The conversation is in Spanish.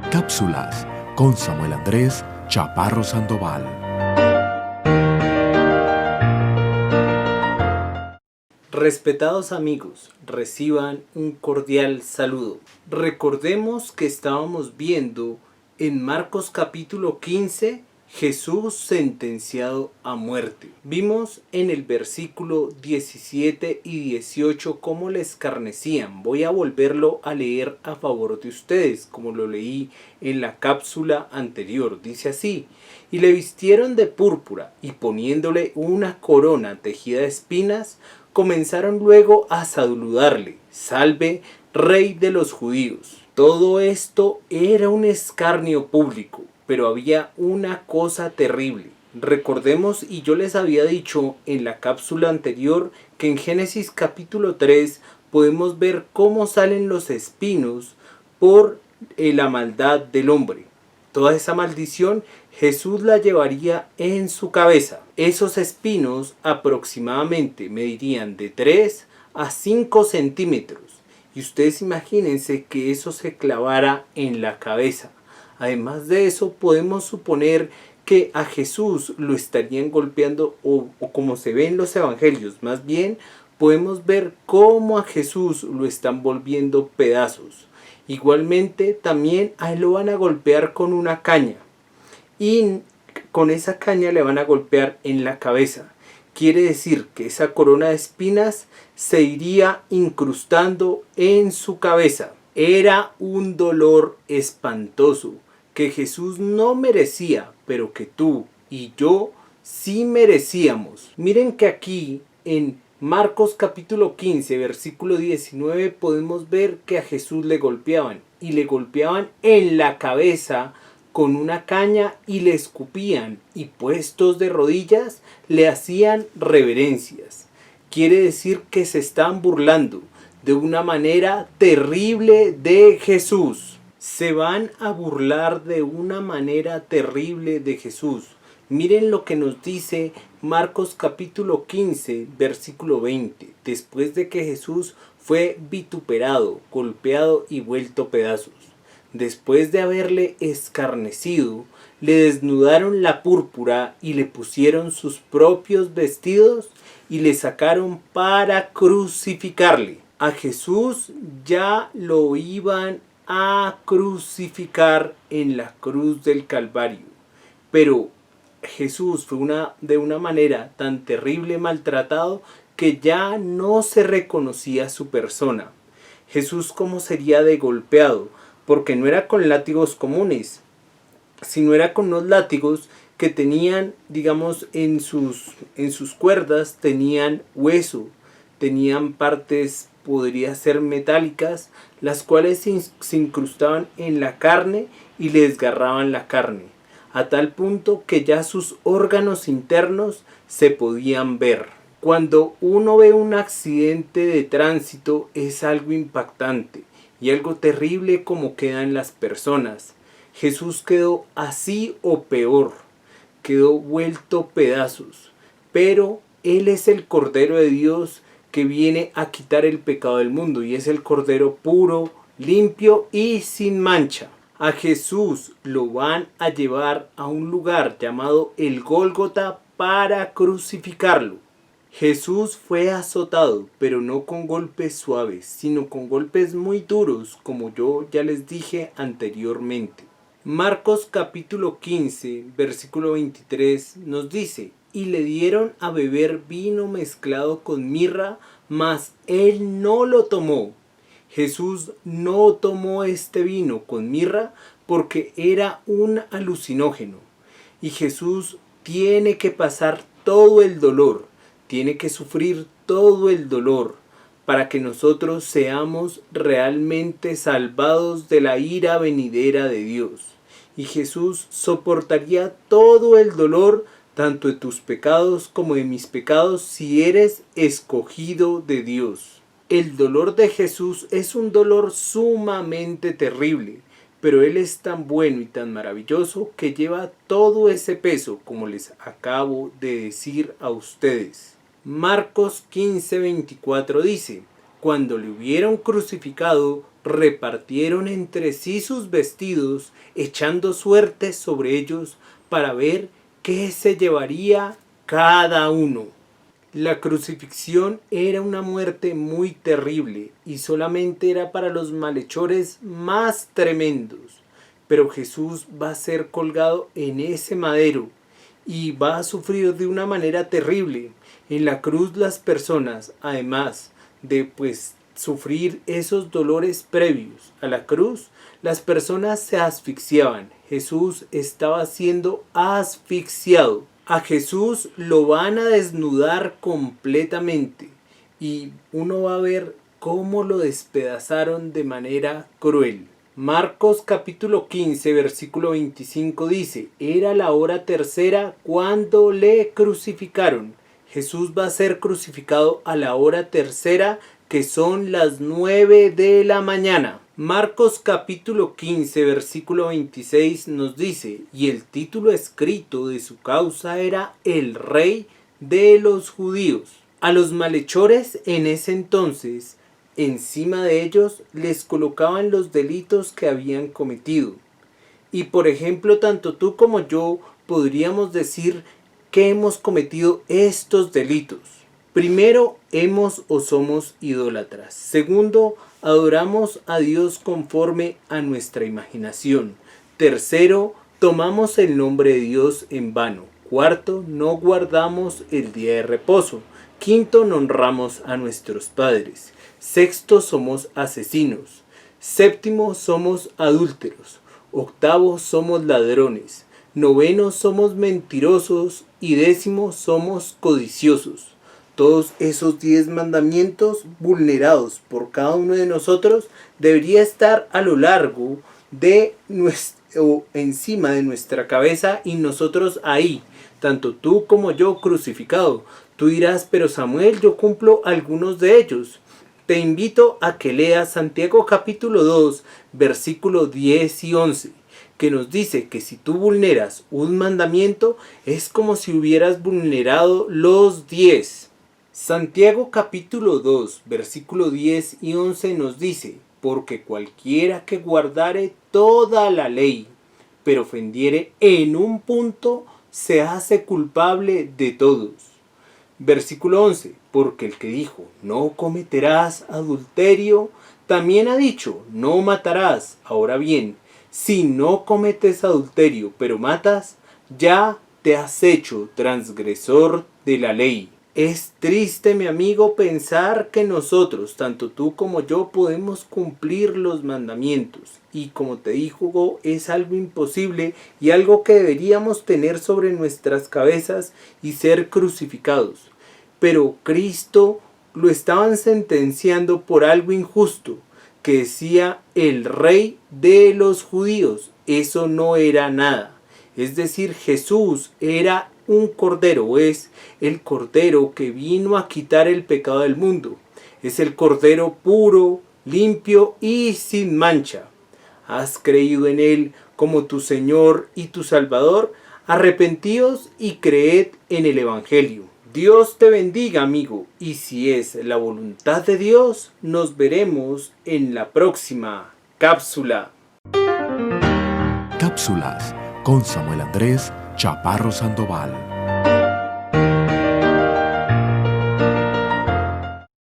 Cápsulas con Samuel Andrés Chaparro Sandoval. Respetados amigos, reciban un cordial saludo. Recordemos que estábamos viendo en Marcos capítulo 15, Jesús sentenciado a muerte. Vimos en el versículo 17 y 18 cómo le escarnecían. Voy a volverlo a leer a favor de ustedes, como lo leí en la cápsula anterior. Dice así: y le vistieron de púrpura y poniéndole una corona tejida de espinas, comenzaron luego a saludarle: salve, rey de los judíos. Todo esto era un escarnio público, pero había una cosa terrible. Recordemos, y yo les había dicho en la cápsula anterior, que en Génesis capítulo 3 podemos ver cómo salen los espinos por la maldad del hombre. Toda esa maldición Jesús la llevaría en su cabeza. Esos espinos aproximadamente medirían de 3 a 5 centímetros. Y ustedes imagínense que eso se clavara en la cabeza. Además de eso, podemos suponer que a Jesús lo estarían golpeando, o como se ve en los evangelios, más bien podemos ver cómo a Jesús lo están volviendo pedazos. Igualmente también a él lo van a golpear con una caña, y con esa caña le van a golpear en la cabeza. Quiere decir que esa corona de espinas se iría incrustando en su cabeza. Era un dolor espantoso que Jesús no merecía, pero que tú y yo sí merecíamos. Miren que aquí en Marcos capítulo 15, versículo 19, podemos ver que a Jesús le golpeaban, y le golpeaban en la cabeza con una caña y le escupían, y puestos de rodillas le hacían reverencias. Quiere decir que se están burlando de una manera terrible de Jesús. Se van a burlar de una manera terrible de Jesús. Miren lo que nos dice Marcos capítulo 15, versículo 20. Después de que Jesús fue vituperado, golpeado y vuelto pedazos. Después de haberle escarnecido, le desnudaron la púrpura y le pusieron sus propios vestidos y le sacaron para crucificarle. A Jesús ya lo iban a crucificar en la cruz del Calvario. Pero Jesús fue de una manera tan terrible maltratado que ya no se reconocía su persona. Jesús, ¿cómo sería de golpeado? Porque no era con látigos comunes, sino era con unos látigos que tenían, digamos, en sus cuerdas tenían hueso, tenían partes, podría ser metálicas, las cuales se incrustaban en la carne y le desgarraban la carne, a tal punto que ya sus órganos internos se podían ver. Cuando uno ve un accidente de tránsito es algo impactante y algo terrible como quedan las personas. Jesús quedó así o peor, quedó vuelto pedazos, pero Él es el Cordero de Dios que viene a quitar el pecado del mundo, y es el Cordero puro, limpio y sin mancha. A Jesús lo van a llevar a un lugar llamado el Gólgota para crucificarlo. Jesús fue azotado, pero no con golpes suaves, sino con golpes muy duros, como yo ya les dije anteriormente. Marcos capítulo 15, versículo 23 nos dice: y le dieron a beber vino mezclado con mirra, mas él no lo tomó. Jesús no tomó este vino con mirra porque era un alucinógeno. Y Jesús tiene que pasar todo el dolor, tiene que sufrir todo el dolor para que nosotros seamos realmente salvados de la ira venidera de Dios. Y Jesús soportaría todo el dolor, tanto de tus pecados como de mis pecados, si eres escogido de Dios. El dolor de Jesús es un dolor sumamente terrible, pero Él es tan bueno y tan maravilloso que lleva todo ese peso, como les acabo de decir a ustedes. Marcos 15:24 dice: cuando le hubieron crucificado, repartieron entre sí sus vestidos, echando suertes sobre ellos para ver qué se llevaría cada uno. La crucifixión era una muerte muy terrible y solamente era para los malhechores más tremendos. Pero Jesús va a ser colgado en ese madero y va a sufrir de una manera terrible. En la cruz las personas, además de sufrir esos dolores previos a la cruz, las personas se asfixiaban. Jesús estaba siendo asfixiado. A Jesús lo van a desnudar completamente y uno va a ver cómo lo despedazaron de manera cruel. Marcos capítulo 15 versículo 25 dice: era la hora tercera cuando le crucificaron. Jesús va a ser crucificado a la hora tercera, que son las 9 de la mañana. Marcos capítulo 15 versículo 26 nos dice: y el título escrito de su causa era el Rey de los Judíos. A los malhechores en ese entonces, encima de ellos les colocaban los delitos que habían cometido. Y por ejemplo, tanto tú como yo podríamos decir que hemos cometido estos delitos. Primero, hemos o somos idólatras. Segundo, adoramos a Dios conforme a nuestra imaginación. Tercero, tomamos el nombre de Dios en vano. Cuarto, no guardamos el día de reposo. Quinto, no honramos a nuestros padres. Sexto, somos asesinos. Séptimo, somos adúlteros. Octavo, somos ladrones. Noveno, somos mentirosos. Y décimo, somos codiciosos. Todos esos 10 mandamientos vulnerados por cada uno de nosotros debería estar a lo largo de encima de nuestra cabeza y nosotros ahí, tanto tú como yo crucificado. Tú dirás: pero Samuel, yo cumplo algunos de ellos. Te invito a que leas Santiago capítulo 2 versículo 10 y 11. Que nos dice que si tú vulneras un mandamiento es como si hubieras vulnerado los 10. Santiago capítulo 2 versículo 10 y 11 nos dice: porque cualquiera que guardare toda la ley, pero ofendiere en un punto, se hace culpable de todos. Versículo 11: porque el que dijo no cometerás adulterio, también ha dicho no matarás. Ahora bien, si no cometes adulterio pero matas, ya te has hecho transgresor de la ley. Es triste, mi amigo, pensar que nosotros, tanto tú como yo, podemos cumplir los mandamientos. Y como te digo, es algo imposible y algo que deberíamos tener sobre nuestras cabezas y ser crucificados. Pero Cristo lo estaban sentenciando por algo injusto, que decía el Rey de los Judíos. Eso no era nada. Es decir, Jesús era un cordero, es el cordero que vino a quitar el pecado del mundo. Es el cordero puro, limpio y sin mancha. ¿Has creído en él como tu Señor y tu Salvador? Arrepentíos y creed en el Evangelio. Dios te bendiga, amigo, y si es la voluntad de Dios, nos veremos en la próxima cápsula. Cápsulas con Samuel Andrés Chaparro Sandoval.